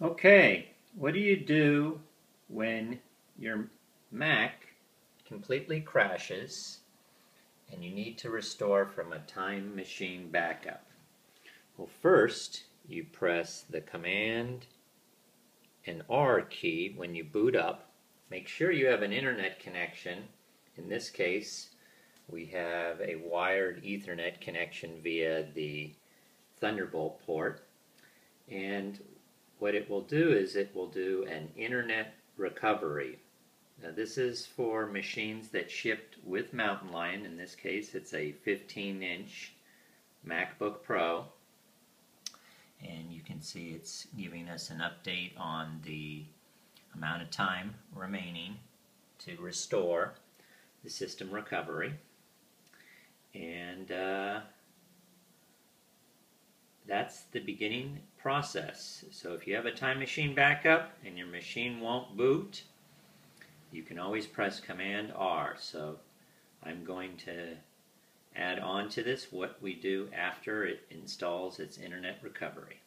Okay, what do you do when your Mac completely crashes and you need to restore from a time machine backup? Well, first you press the Command and R key when you boot up. Make sure you have an internet connection. In this case, we have a wired Ethernet connection via the Thunderbolt port. And what it will do is it will do an internet recovery. Now this is for machines that shipped with Mountain Lion. In this case it's a 15-inch MacBook Pro. And you can see it's giving us an update on the amount of time remaining to restore the system recovery. And that's the beginning process. So if you have a time machine backup and your machine won't boot, you can always press Command R. So I'm going to add on to this what we do after it installs its internet recovery.